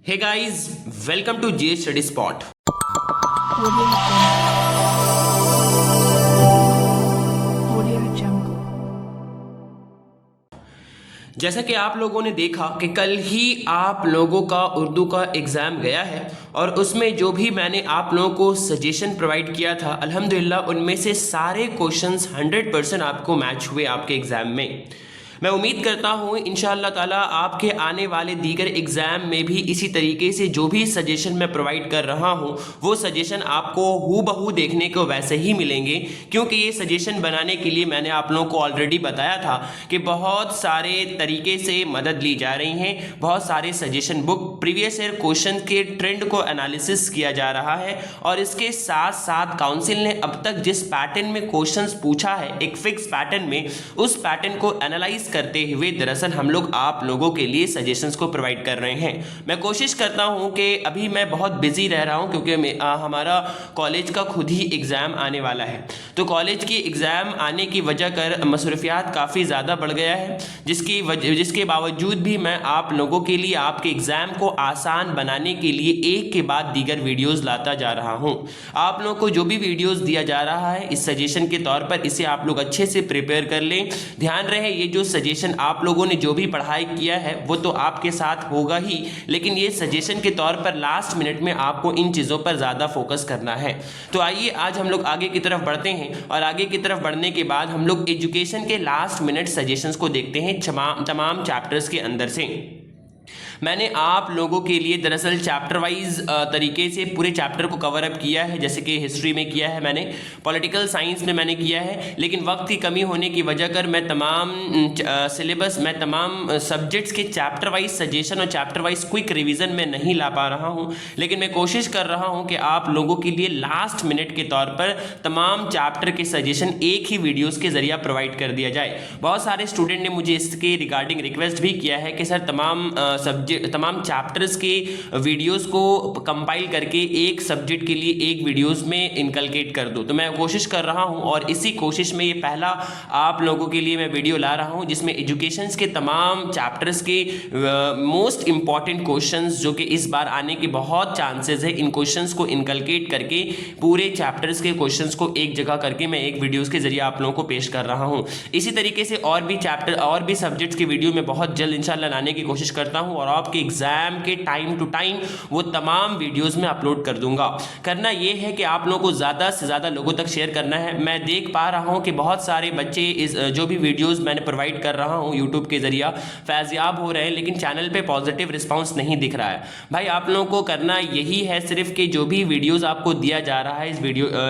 Hey guys, welcome to GA Study Spot. जैसा कि आप लोगों ने देखा कि कल ही आप लोगों का उर्दू का एग्ज़ाम गया है और उसमें जो भी मैंने आप लोगों को सजेशन प्रोवाइड किया था अल्हम्दुलिल्लाह उनमें से सारे क्वेश्चंस 100% आपको मैच हुए आपके एग्ज़ाम में। मैं उम्मीद करता हूँ इंशाअल्लाह ताला आपके आने वाले दीगर एग्ज़ाम में भी इसी तरीके से जो भी सजेशन मैं प्रोवाइड कर रहा हूँ वो सजेशन आपको हूबहू देखने को वैसे ही मिलेंगे, क्योंकि ये सजेशन बनाने के लिए मैंने आप लोगों को ऑलरेडी बताया था कि बहुत सारे तरीके से मदद ली जा रही हैं, बहुत सारे suggestion book previous year question के ट्रेंड को एनालिसिस किया जा रहा है और इसके साथ साथ काउंसिल ने अब तक जिस पैटर्न में क्वेश्चंस पूछा है एक फिक्स पैटर्न में, उस पैटर्न को एनालाइज करते हुए दरअसल हम लोग आप लोगों के लिए सजेशंस को प्रोवाइड कर रहे हैं। मैं कोशिश करता हूं कि अभी मैं बहुत बिजी रह रहा हूं क्योंकि हमारा कॉलेज का खुद ही एग्ज़ाम आने वाला है, तो कॉलेज की एग्ज़ाम आने की वजह कर मसरूफियात काफ़ी ज़्यादा बढ़ गया है, जिसके बावजूद भी मैं आप लोगों के लिए आपके एग्ज़ाम को आसान बनाने के लिए एक के बाद दीगर वीडियोज़ लाता जा रहा हूँ। आप लोगों को जो भी वीडियोज़ दिया जा रहा है इस सजेशन के तौर पर इसे आप लोग अच्छे से प्रिपेयर कर लें। ध्यान रहे ये जो सजेशन आप लोगों ने जो भी पढ़ाई किया है वो तो आपके साथ होगा ही, लेकिन ये सजेशन के तौर पर लास्ट मिनट में आपको इन चीज़ों पर ज़्यादा फोकस करना है। तो आइए आज हम लोग आगे की तरफ बढ़ते हैं और आगे की तरफ बढ़ने के बाद हम लोग एजुकेशन के लास्ट मिनट सजेशंस को देखते हैं तमाम चैप्टर्स के अंदर से। मैंने आप लोगों के लिए दरअसल चैप्टर वाइज तरीके से पूरे चैप्टर को कवर अप किया है, जैसे कि हिस्ट्री में किया है, मैंने पॉलिटिकल साइंस में मैंने किया है, लेकिन वक्त की कमी होने की वजह कर मैं तमाम सब्जेक्ट्स के चैप्टर वाइज सजेशन और चैप्टर वाइज क्विक रिवीजन में नहीं ला पा रहा हूं, लेकिन मैं कोशिश कर रहा हूं कि आप लोगों के लिए लास्ट मिनट के तौर पर तमाम चैप्टर के सजेशन एक ही वीडियोज़ के जरिए प्रोवाइड कर दिया जाए। बहुत सारे स्टूडेंट ने मुझे इसके रिगार्डिंग रिक्वेस्ट भी किया है कि सर तमाम चैप्टर्स के वीडियोस को कंपाइल करके एक सब्जेक्ट के लिए एक वीडियोस में इनकलकेट कर दो, तो मैं कोशिश कर रहा हूं और इसी कोशिश में ये पहला आप लोगों के लिए मैं वीडियो ला रहा हूं जिसमें एजुकेशंस के तमाम चैप्टर्स के मोस्ट इंपॉर्टेंट क्वेश्चंस जो कि इस बार आने के बहुत चांसेस है, इन क्वेश्चंस को इनकलकेट करके पूरे चैप्टर्स के क्वेश्चंस को एक जगह करके मैं एक वीडियोस के जरिए आप लोगों को पेश कर रहा हूं। इसी तरीके से और भी सब्जेक्ट्स की वीडियो में बहुत जल्द इंशाल्लाह लाने की कोशिश करता हूं और आपके एग्जाम के टाइम टू टाइम वो तमाम वीडियोस में अपलोड कर दूंगा। करना ये है कि आप लोगों को ज़्यादा से ज़्यादा लोगों तक शेयर करना है। मैं देख पा रहा हूं कि बहुत सारे बच्चे इस जो भी वीडियोस मैंने प्रोवाइड कर रहा हूं यूट्यूब के जरिए फैज़याब हो रहे हैं, लेकिन चैनल पे पॉजिटिव रिस्पांस नहीं दिख रहा है। भाई आप लोगों को करना यही है सिर्फ कि जो भी वीडियोज़ आपको दिया जा रहा है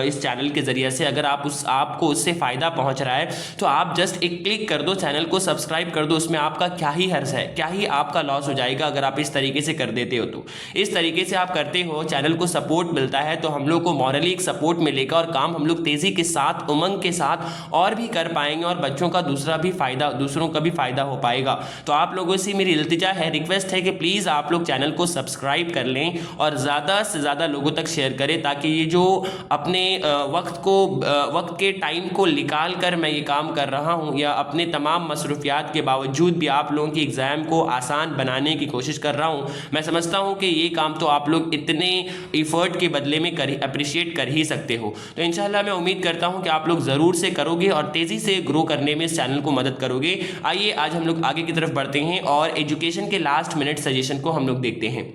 इस चैनल के जरिए से, अगर आपको उससे फ़ायदा पहुँच रहा है तो आप जस्ट एक क्लिक कर दो, चैनल को सब्सक्राइब कर दो। उसमें आपका क्या ही हर्ज है, क्या ही आपका लॉस हो जाएगा अगर आप इस तरीके से कर देते हो। तो इस तरीके से आप करते हो, चैनल को सपोर्ट मिलता है, तो हम लोग को मॉरली एक सपोर्ट मिलेगा और काम हम लोग तेजी के साथ उमंग के साथ और भी कर पाएंगे और बच्चों का दूसरों का भी फायदा हो पाएगा। तो आप लोगों से मेरी इल्तिजा है, रिक्वेस्ट है कि प्लीज आप लोग चैनल को सब्सक्राइब कर लें और ज्यादा से ज्यादा लोगों तक शेयर करें, ताकि ये जो अपने वक्त के टाइम को निकाल कर मैं ये काम कर रहा हूं या अपने तमाम मसरूफियात के बावजूद भी आप लोगों की एग्जाम को आसान बनाने की कोशिश कर रहा हूं। मैं समझता हूं कि ये काम तो आप लोग इतने एफर्ट के बदले में अप्रिशिएट कर ही सकते हो। तो इंशाल्लाह मैं उम्मीद करता हूं कि आप लोग ज़रूर से करोगे और तेज़ी से ग्रो करने में इस चैनल को मदद करोगे। आइए आज हम लोग आगे की तरफ बढ़ते हैं और एजुकेशन के लास्ट मिनट सजेशन को हम लोग देखते हैं।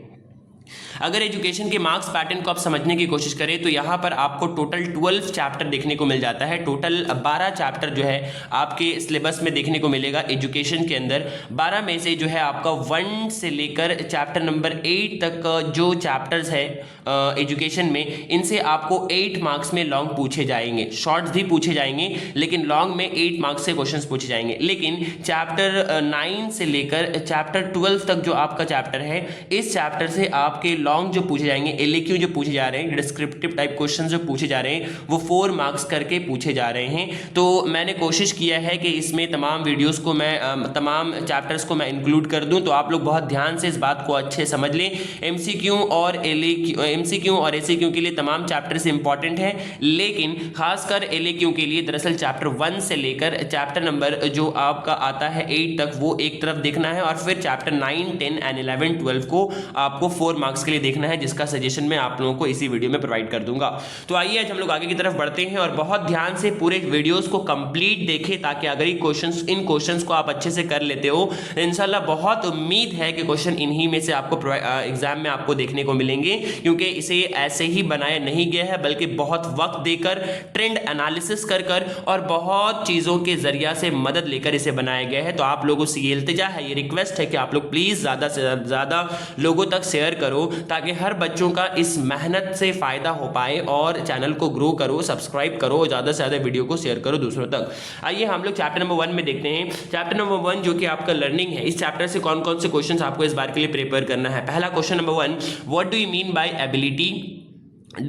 अगर एजुकेशन के मार्क्स पैटर्न को आप समझने की कोशिश करें तो यहाँ पर आपको टोटल 12 चैप्टर देखने को मिल जाता है। टोटल 12 चैप्टर जो है आपके सिलेबस में देखने को मिलेगा एजुकेशन के अंदर। 12 में से जो है आपका 1 से लेकर चैप्टर नंबर 8 तक जो चैप्टर्स है एजुकेशन में, इनसे आपको 8 मार्क्स में लॉन्ग पूछे जाएंगे, शॉर्ट्स भी पूछे जाएंगे, लेकिन लॉन्ग में 8 मार्क्स से क्वेश्चंस पूछे जाएंगे। लेकिन चैप्टर 9 से लेकर चैप्टर 12 तक जो आपका चैप्टर है, इस चैप्टर से आपके लॉन्ग जो पूछे जाएंगे, LAQ जो पूछे जा रहे हैं, डिस्क्रिप्टिव टाइप क्वेश्चन जो पूछे जा रहे हैं वो 4 मार्क्स करके पूछे जा रहे हैं। तो मैंने कोशिश किया है कि इसमें तमाम वीडियोस को मैं तमाम चैप्टर्स को मैं इंक्लूड कर दूं, तो आप लोग बहुत ध्यान से इस बात को अच्छे समझ लें। MCQ और ACQ के लिए तमाम चैप्टर्स इंपॉर्टेंट है, लेकिन खासकर LAQ के लिए दरअसल चैप्टर 1 से लेकर चैप्टर नंबर जो आपका आता है 8 तक वो एक तरफ देखना है, और फिर चैप्टर 9, 10 एंड 11, 12 को आपको 4 मार्क्स के लिए देखना है, जिसका सजेशन मैं आप लोगों को इसी वीडियो में प्रोवाइड कर दूंगा। तो आइए आज हम लोग आगे की तरफ बढ़ते हैं और बहुत ध्यान से पूरे वीडियोस को कंप्लीट देखें, ताकि अगर इन क्वेश्चंस को आप अच्छे से कर लेते हो इंशाल्लाह बहुत उम्मीद है कि क्वेश्चन इन्हीं में से आपको एग्जाम में आपको देखने को मिलेंगे, क्योंकि इसे ऐसे ही बनाया नहीं गया है बल्कि बहुत वक्त देकर, ट्रेंड एनालिसिस कर और बहुत चीज़ों के जरिया से मदद लेकर इसे बनाया गया है। तो आप लोगों से ये इल्तिजा है, ये रिक्वेस्ट है कि आप लोग प्लीज़ ज़्यादा से ज़्यादा लोगों तक शेयर करो, ताकि हर बच्चों का इस मेहनत से फ़ायदा हो पाए, और चैनल को ग्रो करो, सब्सक्राइब करो, ज़्यादा से ज़्यादा वीडियो को शेयर करो दूसरों तक। आइए हम लोग चैप्टर नंबर 1 में देखते हैं। चैप्टर नंबर 1 जो कि आपका लर्निंग है, इस चैप्टर से कौन कौन से क्वेश्चन आपको इस बार के लिए प्रिपेयर करना है। पहला question number 1, what do you mean bye ability?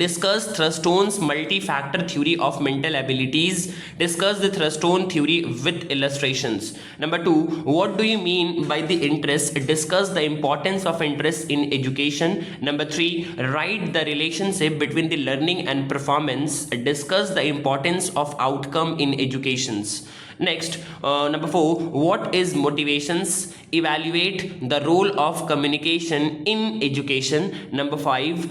Discuss Thurstone's multi-factor theory of mental abilities. Discuss the Thurstone theory with illustrations. Number 2, what do you mean by the interest? Discuss the importance of interest in education. Number 3, write the relationship between the learning and performance. Discuss the importance of outcome in educations. Next, number 4, what is motivations? Evaluate the role of communication in education. Number 5,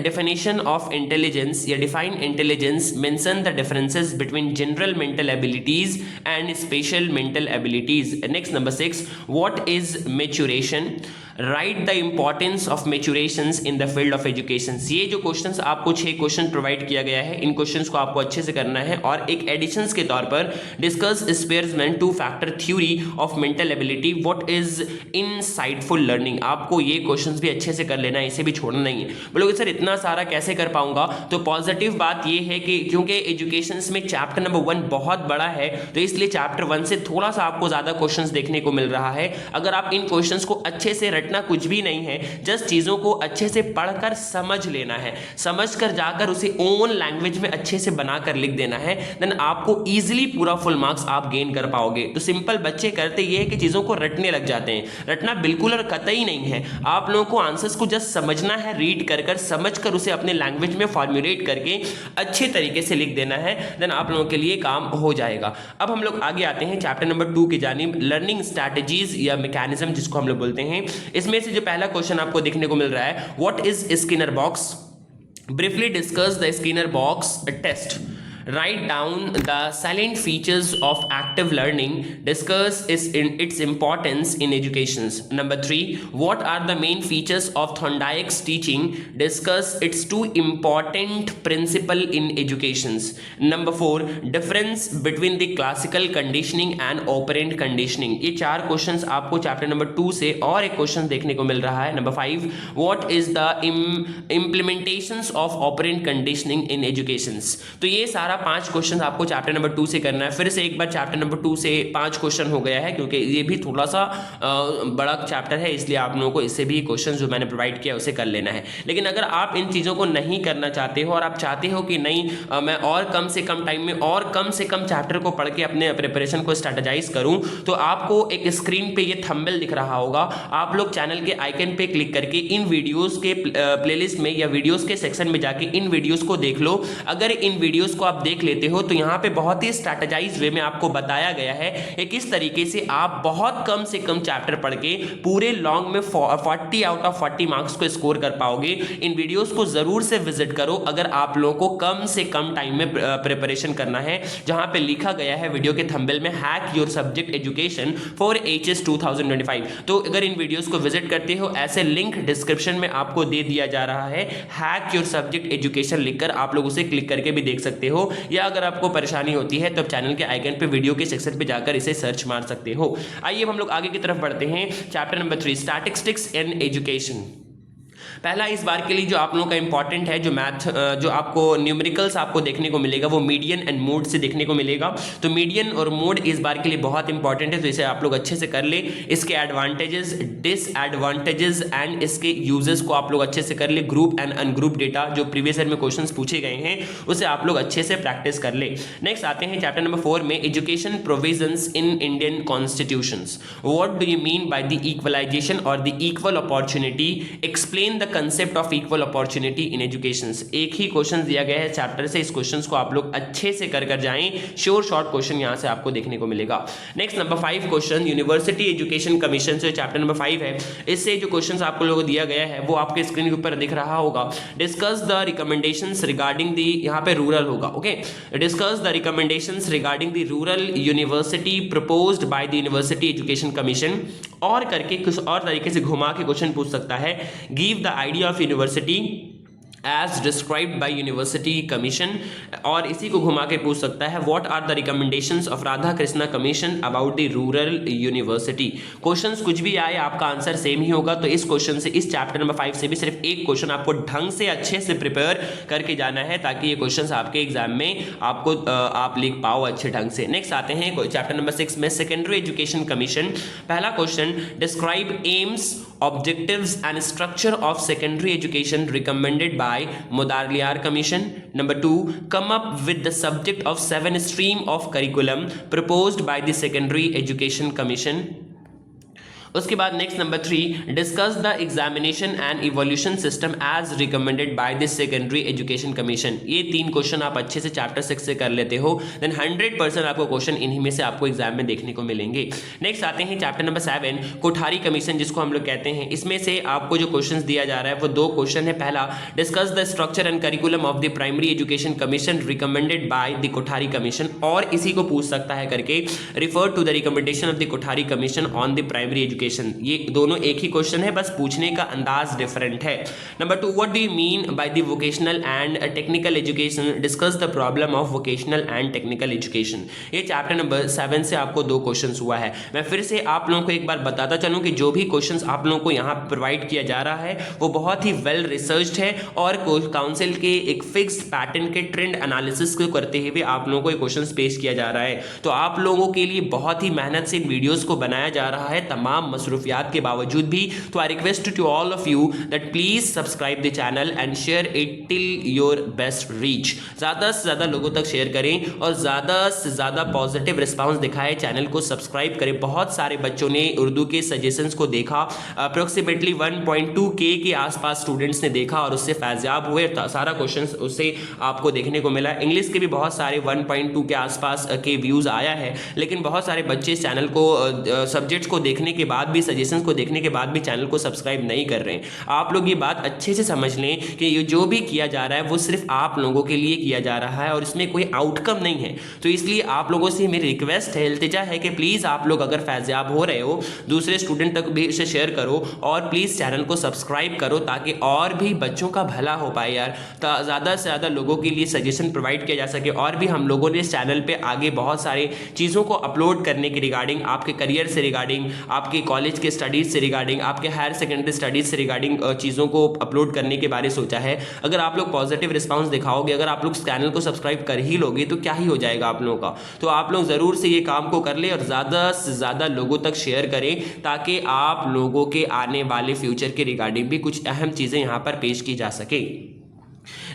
definition of intelligence. Define intelligence. Mention the differences between general mental abilities and special mental abilities. Next, number 6, what is maturation? Write the importance of maturations in the field of education. ये जो questions आपको 6 question provide किया गया है, इन questions को आपको अच्छे से करना है, और एक एडिशंस के तौर पर discuss Spearman 2 factor theory of mental ability, what is insightful learning. आपको ये क्वेश्चंस भी अच्छे से कर लेना है, इसे भी छोड़ना नहीं है। बोलोगे सर इतना सारा कैसे कर पाऊंगा? तो पॉजिटिव बात ये है कि क्योंकि एजुकेशन में चैप्टर नंबर 1 बहुत बड़ा है, तो इसलिए चैप्टर 1 से थोड़ा सा आपको ज्यादा क्वेश्चंस देखने को मिल रहा है। अगर आप इन क्वेश्चंस को अच्छे से रटना कुछ भी नहीं है, जस्ट चीजों को अच्छे से पढ़कर समझ लेना है, समझकर जाकर उसे ओन लैंग्वेज में अच्छे से बनाकर लिख देना है, देन आपको इजीली पूरा फुल मार्क्स आप गेन कर पाओगे। तो सिंपल बच्चे करते ये है कि चीजों को रटने लग जाते हैं। रटना बिल्कुल और कतई नहीं है, आप लोगों को आंसर्स को जस्ट समझना है, रीड कर समझकर उसे अपने लैंग्वेज में फॉर्मुलेट करके अच्छे तरीके से लिख देना है, देन आप लोगों के लिए काम हो जाएगा। अब हम लोग आगे आते हैं चैप्टर नंबर 2 की जानिब, लर्निंग स्ट्रैटेजीज या मैकेनिज्म जिसको हम लोग बोलते हैं। इसमें से जो पहला क्वेश्चन आपको देखने को मिल रहा है, what is Skinner box? Briefly discuss the Skinner box test. Write down the salient features of active learning. Discuss its importance in education. Number 3, what are the main features of Thorndike's teaching? Discuss its 2 important principles in education. Number 4, difference between the classical conditioning and operant conditioning. ये 4 questions आपको chapter number 2 से और एक question देखने को मिल रहा है। Number 5, what is the implementations of operant conditioning in education? तो ये सारा 5 क्वेश्चन आपको चैप्टर नंबर 2 से करना है। फिर से एक बार चैप्टर नंबर 2 से 5 क्वेश्चन हो गया है, क्योंकि ये भी थोड़ा सा बड़ा चैप्टर है, इसलिए आप लोगों को इससे भी क्वेश्चन जो मैंने प्रोवाइड किया उसे कर लेना है। लेकिन अगर आप इन चीज़ों को नहीं करना चाहते हो और आप चाहते हो कि नहीं मैं और कम से कम टाइम में और कम से कम चैप्टर को पढ़ के अपने प्रिपरेशन को स्ट्रेटेजाइज करूं, तो आपको एक स्क्रीन पे ये थंबनेल दिख रहा होगा, आप लोग चैनल के आइकन पे क्लिक करके इन वीडियोस के प्लेलिस्ट में या वीडियोस के सेक्शन में जाके इन वीडियोस को देख लो। अगर इन वीडियोस को आप देख लेते हो तो यहाँ पे बहुत ही स्ट्रैटेजाइज वे में आपको बताया गया है कि किस तरीके से आप बहुत कम से कम चैप्टर पढ़ के पूरे लॉन्ग में 40 आउट ऑफ 40 मार्क्स को स्कोर कर पाओगे। इन वीडियोस को जरूर से विजिट करो अगर आप लोगों को कम से कम टाइम में प्रिपरेशन करना है, जहां पे लिखा गया है वीडियो के थंबनेल में hack your subject education for HS 2025। तो अगर इन वीडियोस को विजिट करते हो, ऐसे लिंक डिस्क्रिप्शन में आपको दे दिया जा रहा है, हैक योर सब्जेक्ट एजुकेशन लिखकर आप लोग उसे क्लिक करके भी देख सकते हो, या अगर आपको परेशानी होती है तो चैनल के आइकन पे वीडियो के सेक्शन पे जाकर इसे सर्च मार सकते हो। आइए हम लोग आगे की तरफ बढ़ते हैं। Chapter number 3, statistics in education. पहला इस बार के लिए जो आप लोगों का इंपॉर्टेंट है, जो मैथ जो आपको न्यूमेरिकल्स आपको देखने को मिलेगा वो मीडियन एंड मोड से देखने को मिलेगा। तो मीडियन और मोड इस बार के लिए बहुत इंपॉर्टेंट है, तो इसे आप लोग अच्छे से कर ले। इसके एडवांटेजेस, डिसएडवांटेजेस एंड इसके यूजेस को आप लोग अच्छे से कर ले। ग्रुप एंड अनग्रुप डेटा जो प्रीवियस ईयर में क्वेश्चंस पूछे गए हैं उसे आप लोग अच्छे से प्रैक्टिस कर ले। नेक्स्ट आते हैं चैप्टर नंबर 4 में, education provisions in Indian constitutions. What do you mean by the equalization और the equal opportunity, explain the concept of equal opportunity in education. एक ही क्वेश्चन दिया गया है चैप्टर से, इस क्वेश्चन को आप लोग अच्छे से कर जाएं। श्योर शॉर्ट क्वेश्चन यहां से आपको देखने को मिलेगा। Next number 5 question, university education commission से चैप्टर नंबर 5 है, इससे जो क्वेश्चन आपको लोगों को दिया गया है वो आपके स्क्रीन के ऊपर दिख रहा होगा। Discuss the recommendations regarding the, यहां पे रूरल होगा, okay. Discuss the recommendations regarding the rural university proposed by the university education commission, और करके कुछ और तरीके से घुमा के क्वेश्चन पूछ सकता है। Give the idea of university as described by university commission, और इसी को घुमा के पूछ सकता है what are the recommendations of Radha Krishna commission about the rural university. Questions कुछ भी आए आपका आंसर सेम ही होगा, तो इस क्वेश्चन से, इस चैप्टर नंबर 5 से भी सिर्फ एक क्वेश्चन आपको ढंग से अच्छे से प्रिपेयर करके जाना है, ताकि ये क्वेश्चंस आपके एग्जाम में आपको आप लिख पाओ अच्छे ढंग से। नेक्स्ट आते हैं चैप्टर नंबर 6 में, सेकेंडरी एजुकेशन कमीशन। पहला question, describe AIIMS, objectives and structure of secondary education recommended by Mudaliar Commission. Number 2, come up with the subject of 7 stream of curriculum proposed by the Secondary Education Commission. उसके बाद next number 3, discuss the examination and evolution system as recommended by the secondary education commission. ये 3 question आप अच्छे से chapter 6 से कर लेते हो, देन 100% आपको क्वेश्चन इन्हीं में से आपको एग्जाम में देखने को मिलेंगे। नेक्स्ट आते हैं चैप्टर नंबर 7, कोठारी कमीशन जिसको हम लोग कहते हैं। इसमें से आपको जो क्वेश्चन दिया जा रहा है वो 2 क्वेश्चन है। पहला, discuss the structure and curriculum of the primary education commission recommended by the Kothari commission, और इसी को पूछ सकता है करके refer to the recommendation of the Kothari commission on the primary education. ये दोनों एक ही क्वेश्चन है, बस पूछने का अंदाज डिफरेंट है। Number 2, what do you mean by the vocational and technical education, discuss the problem of vocational and technical education. ये चैप्टर नंबर 7 से आपको 2 क्वेश्चंस हुआ है। मैं फिर से आप लोगों को एक बार बताता चलूं कि जो भी क्वेश्चंस आप लोगों को यहाँ प्रोवाइड किया जा रहा है वो बहुत ही वेल रिसर्च्ड है, और काउंसिल के एक फिक्स्ड पैटर्न के ट्रेंड एनालिसिस को करते हुए आप लोगों को ये क्वेश्चंस पेश किया जा रहा है। तो आप लोगों के लिए बहुत ही मेहनत से इन वीडियोस को बनाया जा रहा है, तमाम मसरूफियात के बावजूद भी। तो I request to all of you that please subscribe the channel and share it till your best reach. ज्यादा से ज्यादा लोगों तक शेयर करें और ज्यादा से ज्यादा पॉजिटिव रिस्पांस दिखाएं, चैनल को सब्सक्राइब करें। बहुत सारे बच्चों ने उर्दू के सजेशंस को देखा, अप्रोक्सीमेटली 1.2K के आसपास स्टूडेंट्स ने देखा और उससे फैज़याब हुए, सारा क्वेश्चन उससे आपको देखने को मिला। इंग्लिश के भी बहुत सारे 1.2 के आसपास के व्यूज आया है, लेकिन बहुत सारे बच्चे चैनल को सब्जेक्ट्स को देखने के बाद भी, सजेशंस को देखने के बाद भी चैनल को सब्सक्राइब नहीं कर रहे हैं। आप लोग ये बात अच्छे से समझ लें कि ये जो भी किया जा रहा है वो सिर्फ आप लोगों के लिए किया जा रहा है और इसमें कोई आउटकम नहीं है। तो इसलिए आप लोगों से मेरी रिक्वेस्ट है, इल्तिजा है कि प्लीज़ आप लोग अगर फैज़याब हो रहे हो, दूसरे स्टूडेंट तक भी इसे शेयर करो और प्लीज़ चैनल को सब्सक्राइब करो, ताकि और भी बच्चों का भला हो पाए यार। तो ज़्यादा से ज़्यादा लोगों के लिए सजेशन प्रोवाइड किया जा सके। और भी हम लोगों ने इस चैनल पर आगे बहुत सारे चीज़ों को अपलोड करने के रिगार्डिंग, आपके करियर से रिगार्डिंग, आपके कॉलेज के स्टडीज़ से रिगार्डिंग, आपके हायर सेकेंडरी स्टडीज से रिगार्डिंग चीज़ों को अपलोड करने के बारे में सोचा है। अगर आप लोग पॉजिटिव रिस्पांस दिखाओगे, अगर आप लोग चैनल को सब्सक्राइब कर ही लोगे तो क्या ही हो जाएगा आप लोगों का। तो आप लोग ज़रूर से ये काम को कर ले और ज़्यादा से ज़्यादा लोगों तक शेयर करें, ताकि आप लोगों के आने वाले फ्यूचर के रिगार्डिंग भी कुछ अहम चीज़ें यहाँ पर पेश की जा सके।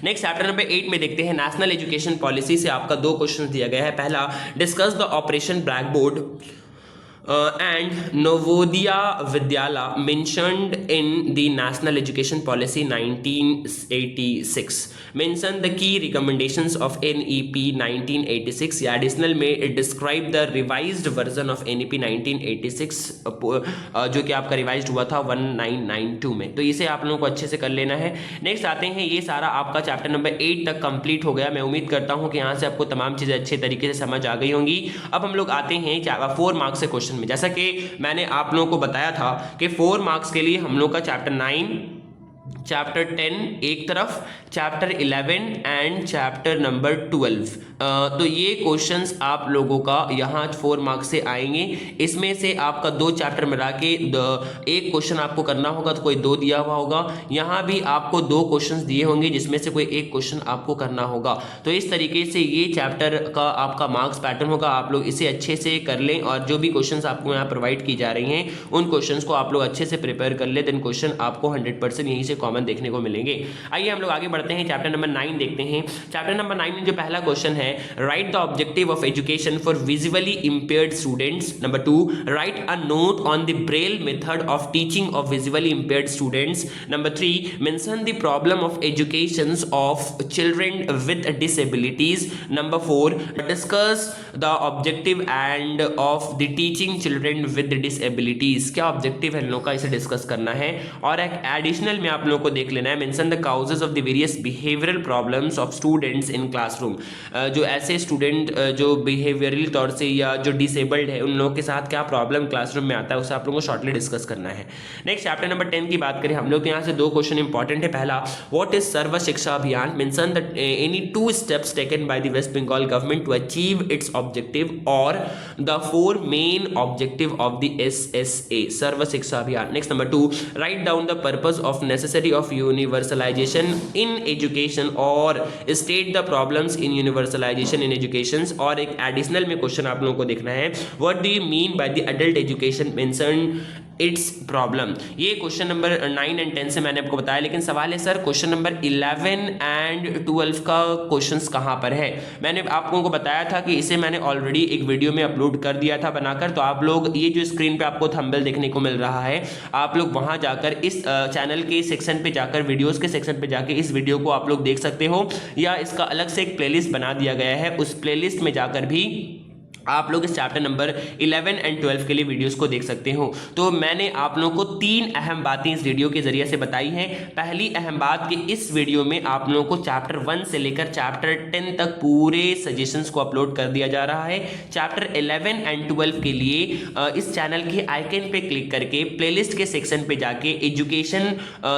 नेक्स्ट चैप्टर नंबर 8 में देखते हैं, नेशनल एजुकेशन पॉलिसी से आपका 2 क्वेश्चन दिया गया है। पहला, discuss the operation black board and Navodaya Vidyala mentioned in the National Education Policy 1986. Mention the key recommendations of NEP 1986. या additional में describe the revised version of NEP 1986 जो कि आपका revised हुआ था 1992 में। तो इसे आप लोगों को अच्छे से कर लेना है। नेक्स्ट आते हैं, ये सारा आपका चैप्टर नंबर 8 तक कंप्लीट हो गया। मैं उम्मीद करता हूँ कि यहाँ से आपको तमाम चीज़ें अच्छे तरीके से समझ आ गई होंगी। अब हम लोग आते हैं 4 मार्क्स से क्वेश्चन में। जैसा कि मैंने आप लोगों को बताया था कि 4 मार्क्स के लिए हम लोग का चैप्टर 9, चैप्टर 10 एक तरफ, चैप्टर 11 एंड चैप्टर नंबर 12। तो ये क्वेश्चंस आप लोगों का यहाँ 4 मार्क्स से आएंगे। इसमें से आपका 2 चैप्टर मिला के एक क्वेश्चन आपको करना होगा, तो कोई 2 दिया हुआ होगा। यहाँ भी आपको 2 क्वेश्चंस दिए होंगे जिसमें से कोई एक क्वेश्चन आपको करना होगा। तो इस तरीके से ये चैप्टर का आपका मार्क्स पैटर्न होगा। आप लोग इसे अच्छे से कर लें और जो भी क्वेश्चंस आपको यहाँ प्रोवाइड की जा रही हैं उन क्वेश्चंस को आप लोग अच्छे से प्रिपेयर कर ले, देन क्वेश्चन आपको 100% यहीं से कॉमन देखने को मिलेंगे। आइए हम लोग आगे बढ़ते हैं, चैप्टर नंबर 9 देखते हैं। चैप्टर नंबर 9 में जो पहला क्वेश्चन है, right the objective of education for visually impaired students. Number 2, right a note on the Braille method of teaching of visually impaired students. Number 3, mention the problem of education of children with disabilities. Number 4, discuss the objective end of the teaching children with disabilities. क्या objective है इन लोगों का, इसे discuss करना है। और एक additional में आप लोगों को देख लेना है, mention the causes of the various behavioural problems of students in classroom. जो ऐसे स्टूडेंट जो बिहेवियरली तौर से या जो डिसेबल्ड है उन लोगों के साथ क्या प्रॉब्लम क्लासरूम में आता है, उसे आप लोगों को शॉर्टली डिस्कस करना है। नेक्स्ट चैप्टर नंबर 10 की बात करें हम लोग, यहाँ से 2 क्वेश्चन इंपॉर्टेंट है। पहला, what is Sarva Shiksha Abhiyan. Mention the any 2 steps taken by the West Bengal government to achieve its objective और the 4 main objective of the SSA, Sarva Shiksha Abhiyan. Next number 2, write down the purpose of necessary of universalization in education और state the problems in universalization in education. और एक additional में question आप लोगों को देखना है, what do you mean by the adult education, mention it's problem. ये क्वेश्चन नंबर 9 एंड 10 से मैंने आपको बताया, लेकिन सवाल है सर क्वेश्चन नंबर 11 एंड 12 का क्वेश्चंस कहाँ पर है। मैंने आप लोगों को बताया था कि इसे मैंने ऑलरेडी एक वीडियो में अपलोड कर दिया था बनाकर, तो आप लोग ये जो स्क्रीन पे आपको थंबनेल देखने को मिल रहा है, आप लोग वहां जाकर इस चैनल के सेक्शन पे जाकर, वीडियोस के सेक्शन पे जाकर इस वीडियो को आप लोग देख सकते हो, या इसका अलग से एक प्लेलिस्ट बना दिया गया है, उस प्लेलिस्ट में जाकर भी आप लोग इस चैप्टर नंबर 11 एंड 12 के लिए वीडियोस को देख सकते हो। तो मैंने आप लोगों को 3 अहम बातें इस वीडियो के जरिए से बताई हैं। पहली अहम बात कि इस वीडियो में आप लोगों को चैप्टर 1 से लेकर चैप्टर 10 तक पूरे सजेशंस को अपलोड कर दिया जा रहा है। चैप्टर 11 एंड 12 के लिए इस चैनल के आइकन पे क्लिक करके प्लेलिस्ट के सेक्शन पे जाके एजुकेशन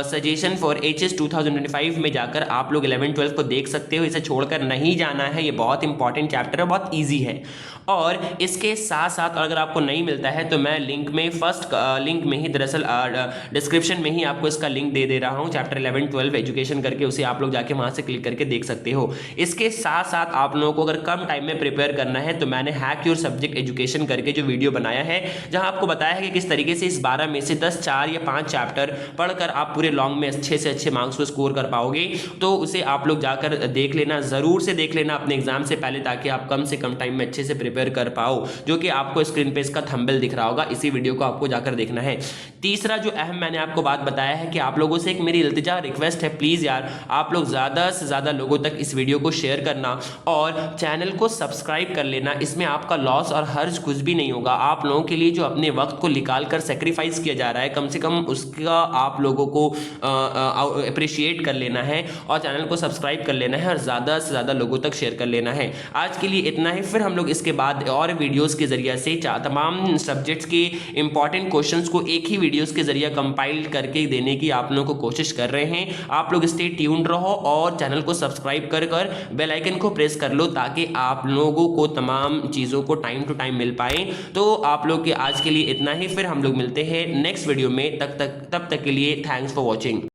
सजेशन फॉर HS 2025 में जाकर आप लोग 11 12 को देख सकते हो। इसे छोड़कर नहीं जाना है, ये बहुत इंपॉर्टेंट चैप्टर है, बहुत ईजी है। और इसके साथ साथ अगर आपको नहीं मिलता है तो मैं लिंक में फर्स्ट लिंक में ही, दरअसल डिस्क्रिप्शन में ही आपको इसका लिंक दे रहा हूं, चैप्टर 11 12 एजुकेशन करके, उसे आप लोग जाके वहां से क्लिक करके देख सकते हो। इसके साथ साथ आप लोगों को अगर कम टाइम में प्रिपेयर करना है तो मैंने हैक योर सब्जेक्ट एजुकेशन करके जो वीडियो बनाया है, जहां आपको बताया है कि किस तरीके से इस 12 में से 10 4 या 5 चैप्टर पढ़कर आप पूरे लॉन्ग में अच्छे से अच्छे मार्क्स को स्कोर कर पाओगे। तो उसे आप लोग जाकर देख लेना, जरूर से देख लेना अपने एग्जाम से पहले, ताकि आप कम से कम टाइम में अच्छे से प्रिपेयर कर पाओ, जो कि आपको स्क्रीन पे इसका थंबनेल दिख रहा होगा। इसी वीडियो को आपको जाकर देखना है। तीसरा जो अहम मैंने आपको बात बताया है कि आप लोगों से एक मेरी इल्तिजा रिक्वेस्ट है, प्लीज यार आप लोग ज्यादा से ज्यादा लोगों तक इस वीडियो को शेयर करना और चैनल को सब्सक्राइब कर लेना। इसमें आपका लॉस और हर्ज कुछ भी नहीं होगा। आप लोगों के लिए जो अपने वक्त को निकाल कर सेक्रीफाइस किया जा रहा है, कम से कम उसका आप लोगों को अप्रिशिएट कर लेना है और चैनल को सब्सक्राइब कर लेना है और ज्यादा से ज्यादा लोगों तक शेयर कर लेना है। आज के लिए इतना ही, फिर हम लोग इसके बाद और वीडियोस के जरिए से तमाम सब्जेक्ट्स के इंपॉर्टेंट क्वेश्चंस को एक ही वीडियोस के जरिए कंपाइल करके देने की आप लोगों को कोशिश कर रहे हैं। आप लोग स्टे ट्यून्ड रहो और चैनल को सब्सक्राइब कर बेल आइकन को प्रेस कर लो, ताकि आप लोगों को तमाम चीज़ों को टाइम टू टाइम मिल पाए। तो आप लोग के आज के लिए इतना ही, फिर हम लोग मिलते हैं नेक्स्ट वीडियो में। तब तक के लिए थैंक्स फॉर वॉचिंग।